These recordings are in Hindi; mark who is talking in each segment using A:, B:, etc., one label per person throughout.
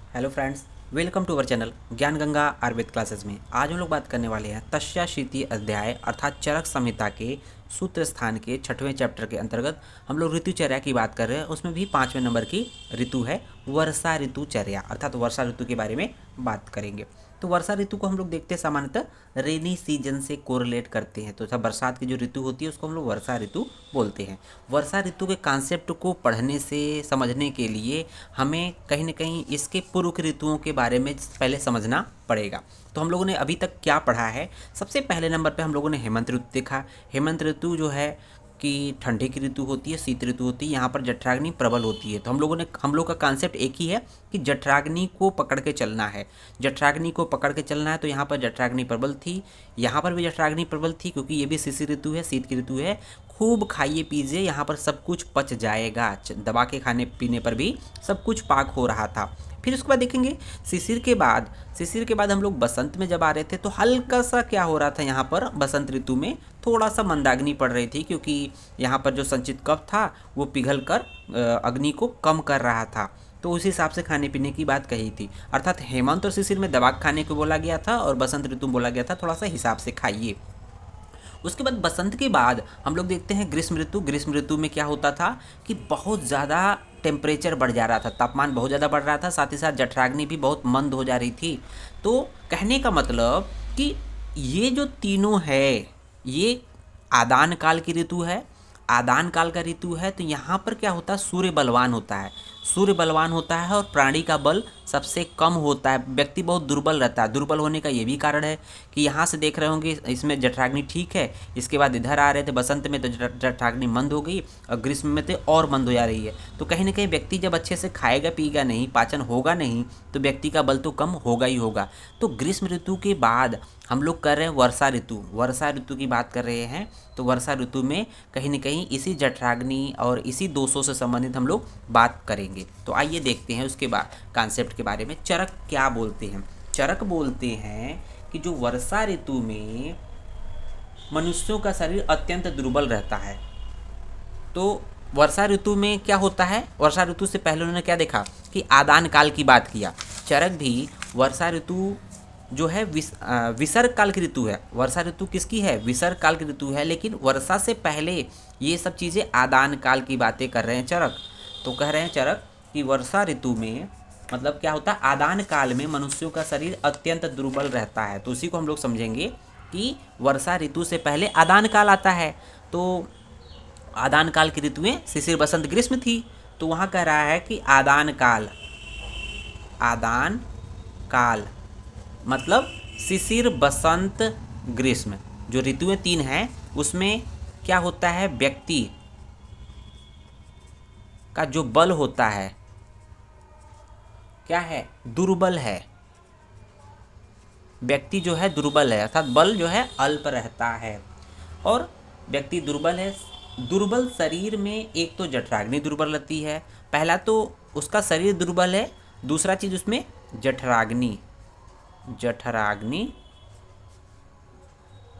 A: Hello friends, welcome to our channel Gyan Ganga Ayurveda classes में। आज हम लोग बात करने वाले हैं तस्याशीति अध्याय अर्थात चरक संहिता के सूत्र स्थान के 6वें चैप्टर के अंतर्गत हम लोग ऋतुचर्या की बात कर रहे हैं। उसमें भी 5वें नंबर की ऋतु है वर्षा ऋतुचर्या, अर्थात वर्षा ऋतु के बारे में बात करेंगे। तो वर्षा ऋतु को हम लोग देखते हैं सामान्यतः रेनी सीजन से कोरिलेट करते हैं। तो सब बरसात की जो ऋतु होती है उसको हम लोग वर्षा ऋतु बोलते हैं। वर्षा ऋतु के कॉन्सेप्ट को पढ़ने से समझने के लिए हमें कहीं ना कहीं इसके पूर्व की ऋतुओं के बारे में पहले समझना पड़ेगा। तो हम लोगों ने अभी तक क्या पढ़ा है, सबसे पहले नंबर पे हम लोगों ने हेमंत ऋतु देखा। हेमंत ऋतु जो है कि ठंडी की ऋतु होती है, शीत ऋतु होती है, यहाँ पर जठराग्नि प्रबल होती है। तो हम लोग का कॉन्सेप्ट एक ही है कि जठराग्नि को पकड़ के चलना है। जठराग्नि को पकड़ के चलना है। तो यहाँ पर जठराग्नि प्रबल थी, यहाँ पर भी जठराग्नि प्रबल थी, क्योंकि ये भी शिशिर ऋतु है, शीत की ऋतु है। खूब खाइए पीजिए, यहाँ पर सब कुछ पच जाएगा। दबा के खाने पीने पर भी सब कुछ पाक हो रहा था। फिर उसके बाद देखेंगे शिशिर के बाद हम लोग बसंत में जब आ रहे थे तो हल्का सा क्या हो रहा था, यहाँ पर बसंत ऋतु में थोड़ा सा मंदाग्नि पड़ रही थी, क्योंकि यहाँ पर जो संचित कफ था वो पिघल कर अग्नि को कम कर रहा था। तो उस हिसाब से खाने पीने की बात कही थी। अर्थात हेमंत और शिशिर में दबा खाने को बोला गया था और बसंत ऋतु में बोला गया था थोड़ा सा हिसाब से खाइए। उसके बाद बसंत के बाद हम लोग देखते हैं ग्रीष्म ऋतु। ग्रीष्म ऋतु में क्या होता था कि बहुत ज़्यादा टेम्परेचर बढ़ जा रहा था, तापमान बहुत ज़्यादा बढ़ रहा था, साथ ही साथ जठराग्नि भी बहुत मंद हो जा रही थी। तो कहने का मतलब कि ये जो तीनों है ये आदान काल की ऋतु है, आदान काल का ऋतु है। तो यहाँ पर क्या होता है, सूर्य बलवान होता है, सूर्य बलवान होता है और प्राणी का बल सबसे कम होता है। व्यक्ति बहुत दुर्बल रहता है। दुर्बल होने का ये भी कारण है कि यहाँ से देख रहे होंगे इसमें जठराग्नि ठीक है, इसके बाद इधर आ रहे थे बसंत में तो जठराग्नि मंद हो गई और ग्रीष्म में तो और मंद हो जा रही है। तो कहीं ना कहीं व्यक्ति जब अच्छे से खाएगा पिएगा नहीं, पाचन होगा नहीं, तो व्यक्ति का बल तो कम होगा ही होगा। तो ग्रीष्म ऋतु के बाद हम लोग कर रहे हैं वर्षा ऋतु की बात कर रहे हैं। तो वर्षा ऋतु में कहीं ना कहीं इसी जठराग्नि और इसी दोषों से संबंधित हम लोग बात करेंगे। तो आइए देखते हैं उसके बाद कॉन्सेप्ट के बारे में। चरक क्या बोलते हैं? चरक बोलते हैं कि जो वर्षा ऋतु में मनुष्यों का शरीर अत्यंत दुर्बल रहता है। तो वर्षा ऋतु में क्या होता है, वर्षा ऋतु से पहले उन्होंने क्या देखा कि आदान काल की बात किया। चरक भी वर्षा ऋतु जो है विसर्ग काल की ऋतु है। वर्षा ऋतु किसकी है? विसर्ग काल की ऋतु है। लेकिन वर्षा से पहले ये सब चीज़ें आदान काल की बातें कर रहे हैं चरक। तो कह रहे हैं चरक कि वर्षा ऋतु में मतलब क्या होता है, आदान काल में मनुष्यों का शरीर अत्यंत दुर्बल रहता है। तो उसी को हम लोग समझेंगे कि वर्षा ऋतु से पहले आदान काल आता है। तो आदान काल की ऋतुएं शिशिर बसंत ग्रीष्म थी। तो वहाँ कह रहा है कि आदान काल मतलब शिशिर बसंत ग्रीष्म जो ऋतुएं तीन हैं उसमें क्या होता है, व्यक्ति का जो बल होता है क्या है, दुर्बल है। व्यक्ति जो है दुर्बल है, अर्थात बल जो है अल्प रहता है और व्यक्ति दुर्बल है। दुर्बल शरीर में एक तो जठराग्नि दुर्बल रहती है, पहला तो उसका शरीर दुर्बल है, दूसरा चीज़ उसमें जठराग्नि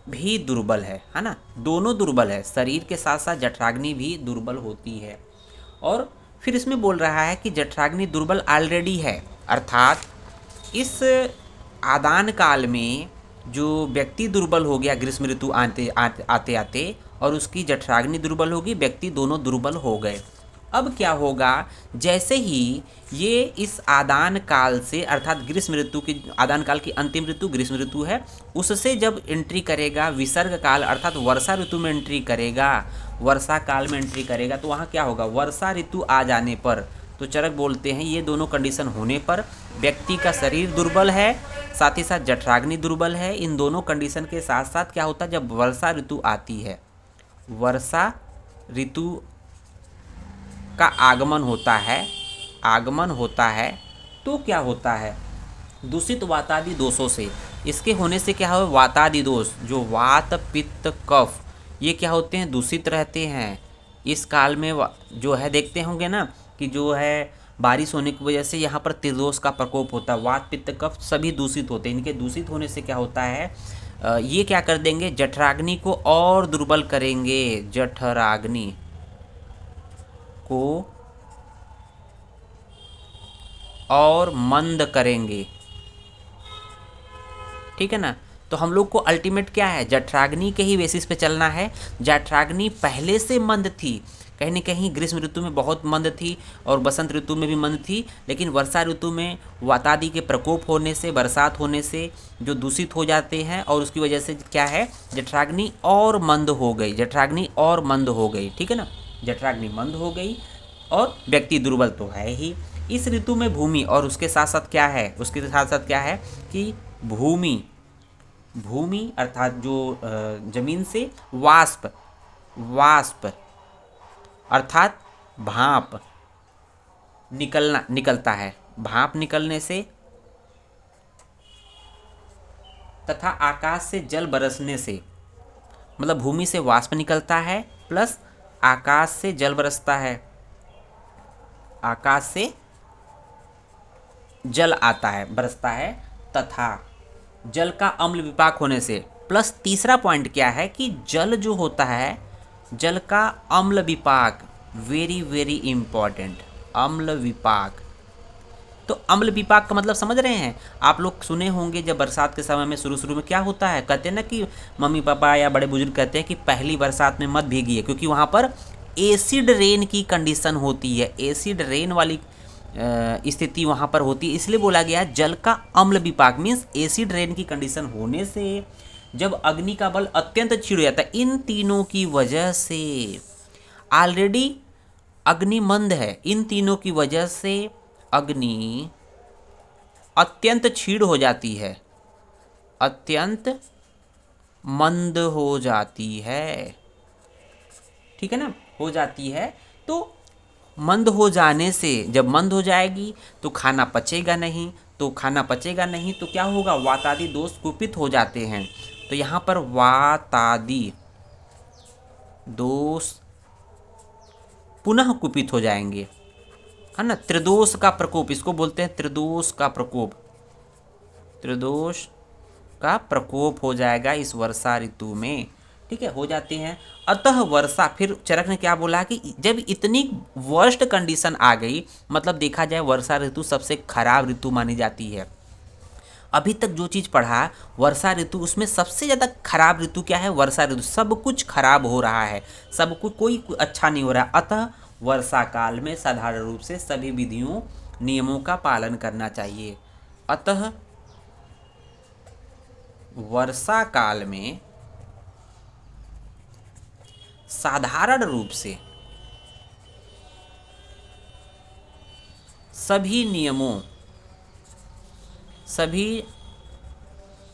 A: भी दुर्बल है ना। दोनों दुर्बल है, शरीर के साथ साथ जठराग्नि भी दुर्बल होती है। और फिर इसमें बोल रहा है कि जठराग्नि दुर्बल ऑलरेडी है, अर्थात इस आदान काल में जो व्यक्ति दुर्बल हो गया ग्रीष्म ऋतु आते आते और उसकी जठराग्नि दुर्बल होगी, व्यक्ति दोनों दुर्बल हो गए। अब क्या होगा, जैसे ही ये इस आदान काल से अर्थात ग्रीष्म ऋतु की आदान काल की अंतिम ऋतु ग्रीष्म ऋतु है, उससे जब एंट्री करेगा विसर्ग काल अर्थात वर्षा ऋतु में एंट्री करेगा, वर्षा काल में एंट्री करेगा, तो वहाँ क्या होगा, वर्षा ऋतु आ जाने पर तो चरक बोलते हैं ये दोनों कंडीशन होने पर व्यक्ति का शरीर दुर्बल है, साथ ही साथ जठराग्नि दुर्बल है। इन दोनों कंडीशन के साथ साथ क्या होता है, जब वर्षा ऋतु आती है, वर्षा ऋतु का आगमन होता है तो क्या होता है, दूषित वातादि दोषों से, इसके होने से क्या हो, वातादि दोष जो वात पित्त कफ ये क्या होते हैं, दूषित रहते हैं। इस काल में जो है देखते होंगे ना कि जो है बारिश होने की वजह से यहाँ पर त्रिदोष का प्रकोप होता है, वात पित्त कफ सभी दूषित होते हैं। इनके दूषित होने से क्या होता है, ये क्या कर देंगे, जठराग्नि को और दुर्बल करेंगे, जठराग्नि को और मंद करेंगे। ठीक है ना। तो हम लोग को अल्टीमेट क्या है, जठराग्नि के ही बेसिस पे चलना है। जठराग्नि पहले से मंद थी, कहीं न कहीं ग्रीष्म ऋतु में बहुत मंद थी और बसंत ऋतु में भी मंद थी, लेकिन वर्षा ऋतु में वातादि के प्रकोप होने से, बरसात होने से जो दूषित हो जाते हैं और उसकी वजह से क्या है, जठराग्नि और मंद हो गई, जठराग्नि और मंद हो गई। ठीक है ना, जठराग्नि मंद हो गई और व्यक्ति दुर्बल तो है ही। इस ऋतु में भूमि और उसके साथ साथ क्या है, उसके साथ साथ क्या है कि भूमि अर्थात जो जमीन से वाष्प अर्थात भाप निकलता है। भाप निकलने से तथा आकाश से जल बरसने से, मतलब भूमि से वाष्प निकलता है प्लस आकाश से जल बरसता है, आकाश से जल आता है, बरसता है, तथा जल का अम्ल विपाक होने से, प्लस तीसरा पॉइंट क्या है कि जल जो होता है, जल का अम्ल विपाक, वेरी वेरी इंपॉर्टेंट, अम्ल विपाक। तो अम्ल विपाक का मतलब समझ रहे हैं आप लोग, सुने होंगे जब बरसात के समय में शुरू में क्या होता है, कहते हैं ना कि मम्मी पापा या बड़े बुजुर्ग कहते हैं कि पहली बरसात में मत भीगिए, क्योंकि वहाँ पर एसिड रेन की कंडीशन होती है, एसिड रेन वाली स्थिति वहाँ पर होती है। इसलिए बोला गया जल का अम्ल विपाक मीन्स एसिड रेन की कंडीशन होने से जब अग्नि का बल अत्यंत क्षीण हो जाता है, इन तीनों की वजह से ऑलरेडी अग्नि मंद है, इन तीनों की वजह से अग्नि अत्यंत क्षीण हो जाती है, अत्यंत मंद हो जाती है। ठीक है ना, हो जाती है। तो मंद हो जाने से, जब मंद हो जाएगी तो खाना पचेगा नहीं, तो खाना पचेगा नहीं तो क्या होगा, वातादि दोष कुपित हो जाते हैं। तो यहाँ पर वातादि दोष पुनः कुपित हो जाएंगे, है ना। त्रिदोष का प्रकोप, इसको बोलते हैं त्रिदोष का प्रकोप, त्रिदोष का प्रकोप हो जाएगा इस वर्षा ऋतु में। ठीक है, हो जाते हैं। अतः वर्षा, फिर चरक ने क्या बोला कि जब इतनी वर्स्ट कंडीशन आ गई, मतलब देखा जाए वर्षा ऋतु सबसे खराब ऋतु मानी जाती है। अभी तक जो चीज़ पढ़ा वर्षा ऋतु, उसमें सबसे ज़्यादा खराब ऋतु क्या है, वर्षा ऋतु। सब कुछ खराब हो रहा है, सब कुछ कोई अच्छा नहीं हो रहा। अतः वर्षा काल में साधारण रूप से सभी विधियों नियमों का पालन करना चाहिए। अतः वर्षा काल में साधारण रूप से सभी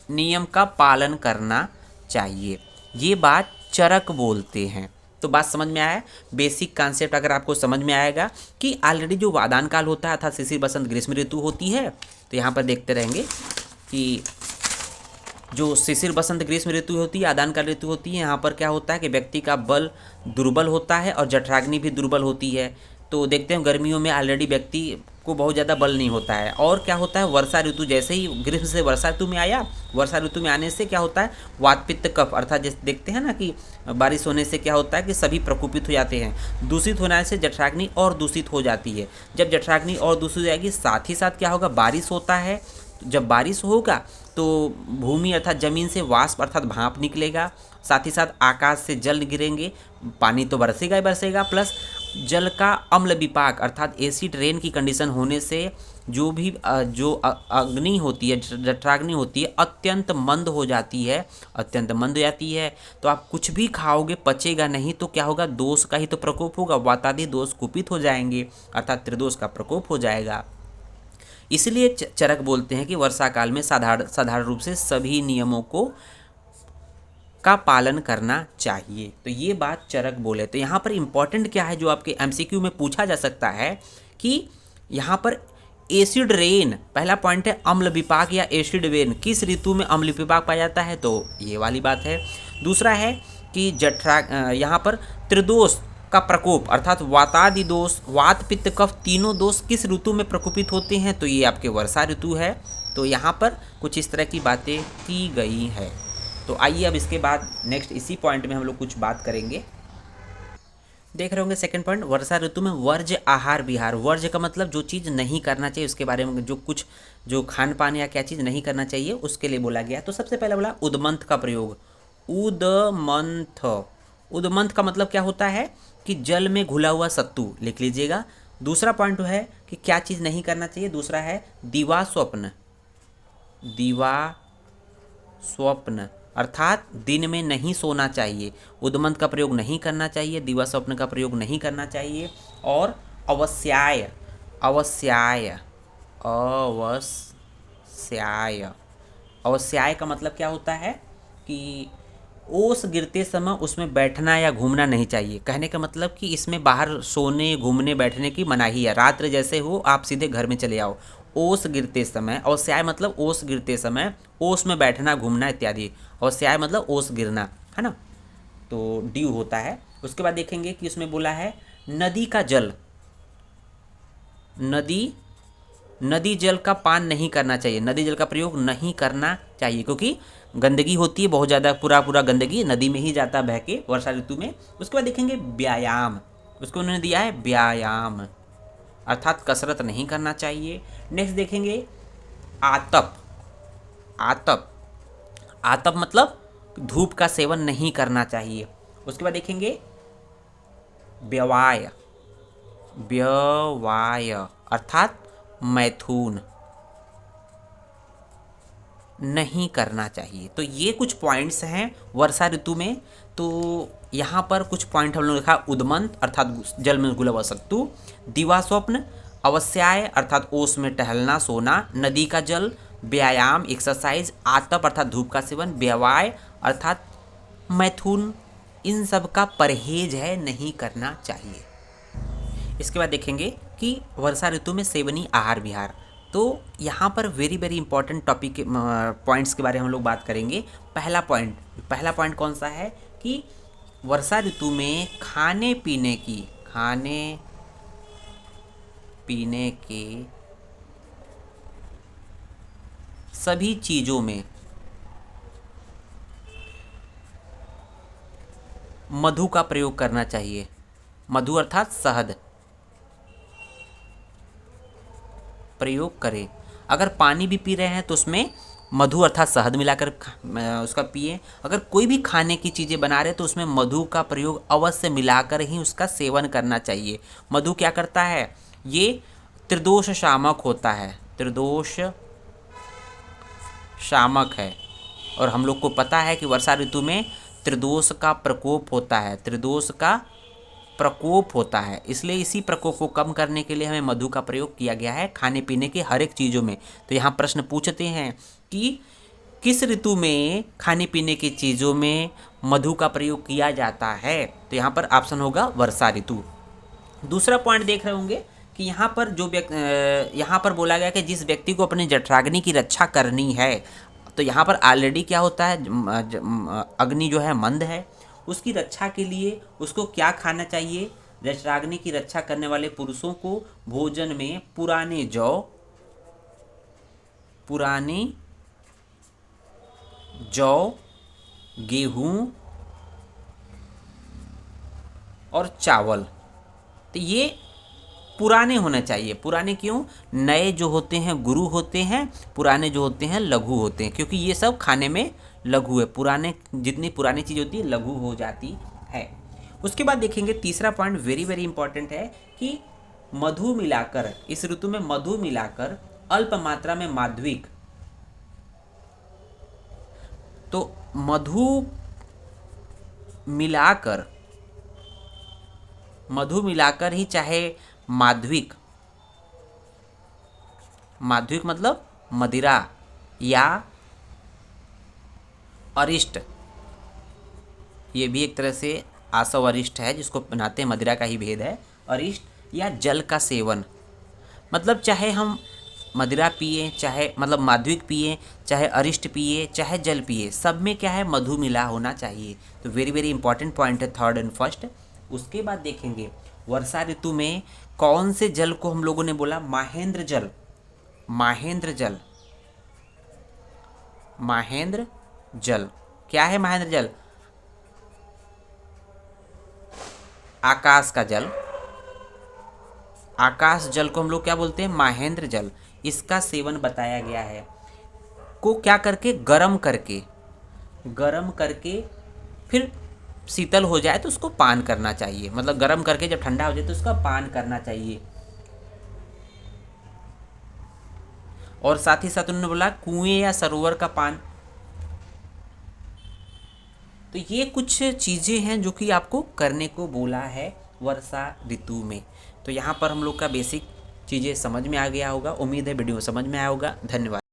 A: नियम का पालन करना चाहिए, ये बात चरक बोलते हैं। तो बात समझ में आया, बेसिक कॉन्सेप्ट अगर आपको समझ में आएगा कि ऑलरेडी जो वादान काल होता है अर्थात शिशिर बसंत ग्रीष्म ऋतु होती है। तो यहाँ पर देखते रहेंगे कि जो शिशिर बसंत ग्रीष्म ऋतु होती है, आदान काल ऋतु होती है, यहाँ पर क्या होता है कि व्यक्ति का बल दुर्बल होता है और जठराग्नि भी दुर्बल होती है। तो देखते हैं गर्मियों में ऑलरेडी व्यक्ति को बहुत ज़्यादा बल नहीं होता है। और क्या होता है, वर्षा ऋतु जैसे ही ग्रीष्म से वर्षा ऋतु में आया, वर्षा ऋतु में आने से क्या होता है, वात पित्त कफ अर्थात जैसे देखते हैं ना कि बारिश होने से क्या होता है कि सभी प्रकोपित हो जाते हैं। दूषित होने से जठराग्नि और दूषित हो जाती है। जब जठराग्नि और दूषित हो जाएगी, साथ ही साथ क्या होगा, बारिश होता है। जब बारिश होगा तो भूमि अर्थात जमीन से वाष्प अर्थात भाप निकलेगा, साथ ही साथ आकाश से जल गिरेंगे, पानी तो बरसेगा ही बरसेगा, प्लस जल का अम्ल विपाक अर्थात एसिड रेन की कंडीशन होने से जो भी अग्नि होती है, जठराग्नि होती है, अत्यंत मंद हो जाती है, अत्यंत मंद हो जाती है। तो आप कुछ भी खाओगे पचेगा नहीं, तो क्या होगा, दोष का ही तो प्रकोप होगा, वातादि दोष कुपित हो जाएंगे अर्थात त्रिदोष का प्रकोप हो जाएगा। इसलिए चरक बोलते हैं कि वर्षा काल में साधारण रूप से सभी नियमों का पालन करना चाहिए। तो ये बात चरक बोले। तो यहाँ पर इम्पॉर्टेंट क्या है जो आपके एमसीक्यू में पूछा जा सकता है कि यहाँ पर एसिड रेन, पहला पॉइंट है अम्ल विपाक या एसिड रेन, किस ऋतु में अम्ल विपाक पाया जाता है, तो ये वाली बात है। दूसरा है कि यहाँ पर त्रिदोष का प्रकोप अर्थात वातादि दोष, वात पित्त कफ तीनों दोष किस ऋतु में प्रकोपित होते हैं, तो ये आपके वर्षा ऋतु है। तो यहाँ पर कुछ इस तरह की बातें की गई है। तो आइए अब इसके बाद नेक्स्ट इसी पॉइंट में हम लोग कुछ बात करेंगे। देख रहे होंगे सेकंड पॉइंट, वर्षा ऋतु में वर्ज्य आहार विहार। वर्ज्य का मतलब जो चीज़ नहीं करना चाहिए, उसके बारे में जो कुछ जो खान पान या क्या चीज़ नहीं करना चाहिए उसके लिए बोला गया। तो सबसे पहले बोला उदमंथ का प्रयोग। उदमंथ, उदमंथ का मतलब क्या होता है कि जल में घुला हुआ सत्तू, लिख लीजिएगा। दूसरा पॉइंट है कि क्या चीज़ नहीं करना चाहिए, दूसरा है दिवा स्वप्न। दिवा स्वप्न अर्थात दिन में नहीं सोना चाहिए, उद्मंत का प्रयोग नहीं करना चाहिए, दिवा स्वप्न का प्रयोग नहीं करना चाहिए। और अवस्याय, अवस्याय, अवस्याय, अवस्याय का मतलब क्या होता है कि ओस गिरते समय उसमें बैठना या घूमना नहीं चाहिए। कहने का मतलब कि इसमें बाहर सोने घूमने बैठने की मनाही है। रात्र जैसे हो आप सीधे घर में चले आओ। ओस गिरते समय, अवस्याय मतलब ओस गिरते समय, ओस में बैठना घूमना इत्यादि। अवस्याय मतलब ओस गिरना, है ना, तो ड्यू होता है। उसके बाद देखेंगे कि उसमें बोला है नदी का जल, नदी, नदी जल का पान नहीं करना चाहिए, नदी जल का प्रयोग नहीं करना चाहिए क्योंकि गंदगी होती है बहुत ज़्यादा, पूरा पूरा गंदगी नदी में ही जाता बह के वर्षा ऋतु में। उसके बाद देखेंगे व्यायाम, उसको उन्होंने दिया है व्यायाम अर्थात कसरत नहीं करना चाहिए। नेक्स्ट देखेंगे आतप, आतप, आतप मतलब धूप का सेवन नहीं करना चाहिए। उसके बाद देखेंगे व्यवाय, व्यवाय अर्थात मैथुन नहीं करना चाहिए। तो ये कुछ पॉइंट्स हैं वर्षा ऋतु में। तो यहाँ पर कुछ पॉइंट हम लोग लिखा, उदमंत अर्थात जल में घुला हुआ सत्तू, दिवा स्वप्न, अवस्याय अर्थात ओस में टहलना सोना, नदी का जल, व्यायाम एक्सरसाइज, आतप अर्थात धूप का सेवन, व्यवाय अर्थात मैथुन, इन सब का परहेज है, नहीं करना चाहिए। इसके बाद देखेंगे कि वर्षा ऋतु में सेवनीय आहार विहार। तो यहाँ पर वेरी वेरी इंपॉर्टेंट टॉपिक के पॉइंट्स के बारे में हम लोग बात करेंगे। पहला पॉइंट कौन सा है कि वर्षा ऋतु में खाने पीने की, खाने पीने के सभी चीज़ों में मधु का प्रयोग करना चाहिए। मधु अर्थात शहद प्रयोग करें। अगर पानी भी पी रहे हैं तो उसमें मधु अर्थात शहद मिलाकर उसका पिए। अगर कोई भी खाने की चीज़ें बना रहे हैं तो उसमें मधु का प्रयोग अवश्य मिलाकर ही उसका सेवन करना चाहिए। मधु क्या करता है, ये त्रिदोष शामक होता है, त्रिदोष शामक है। और हम लोग को पता है कि वर्षा ऋतु में त्रिदोष का प्रकोप होता है, त्रिदोष का प्रकोप होता है, इसलिए इसी प्रकोप को कम करने के लिए हमें मधु का प्रयोग किया गया है खाने पीने के हर एक चीज़ों में। तो यहाँ प्रश्न पूछते हैं कि किस ऋतु में खाने पीने की चीज़ों में मधु का प्रयोग किया जाता है, तो यहाँ पर ऑप्शन होगा वर्षा ऋतु। दूसरा पॉइंट देख रहे होंगे कि यहाँ पर जो यहाँ पर बोला गया कि जिस व्यक्ति को अपनी जठराग्नि की रक्षा करनी है, तो यहाँ पर ऑलरेडी क्या होता है, अग्नि जो है मंद है, उसकी रक्षा के लिए उसको क्या खाना चाहिए। जठराग्नि की रक्षा करने वाले पुरुषों को भोजन में पुराने जौ, पुराने जौ, गेहूँ और चावल, तो ये पुराने होने चाहिए। पुराने क्यों, नए जो होते हैं गुरु होते हैं, पुराने जो होते हैं लघु होते हैं, क्योंकि ये सब खाने में लघु है। पुराने जितनी पुरानी चीज़ होती है लघु हो जाती है। उसके बाद देखेंगे तीसरा पॉइंट वेरी वेरी इंपॉर्टेंट है कि मधु मिलाकर, इस ऋतु में मधु मिलाकर अल्प मात्रा में माध्विक, तो मधु मिलाकर ही चाहे माध्विक, माध्विक मतलब मदिरा या अरिष्ट, ये भी एक तरह से आसव अरिष्ट है जिसको बनाते हैं, मदिरा का ही भेद है। अरिष्ट या जल का सेवन, मतलब चाहे हम मदिरा पिए, चाहे मतलब माध्विक पिए, चाहे अरिष्ट पिए, चाहे जल पिए, सब में क्या है मधु मिला होना चाहिए। तो वेरी वेरी इंपॉर्टेंट पॉइंट है थर्ड एंड फर्स्ट। उसके बाद देखेंगे वर्षा ऋतु में कौन से जल को हम लोगों ने बोला, माहेंद्र जल, माहेंद्र जल, माहेंद्र जल क्या है, माहेंद्र जल आकाश का जल, आकाश जल को हम लोग क्या बोलते हैं, महेंद्र जल, इसका सेवन बताया गया है को क्या करके, गरम करके, गरम करके फिर शीतल हो जाए तो उसको पान करना चाहिए, मतलब गरम करके जब ठंडा हो जाए तो उसका पान करना चाहिए। और साथ ही साथ उन्होंने बोला कुएं या सरोवर का पान। तो ये कुछ चीज़ें हैं जो कि आपको करने को बोला है वर्षा ऋतु में। तो यहाँ पर हम लोग का बेसिक चीज़ें समझ में आ गया होगा। उम्मीद है वीडियो समझ में आया होगा। धन्यवाद।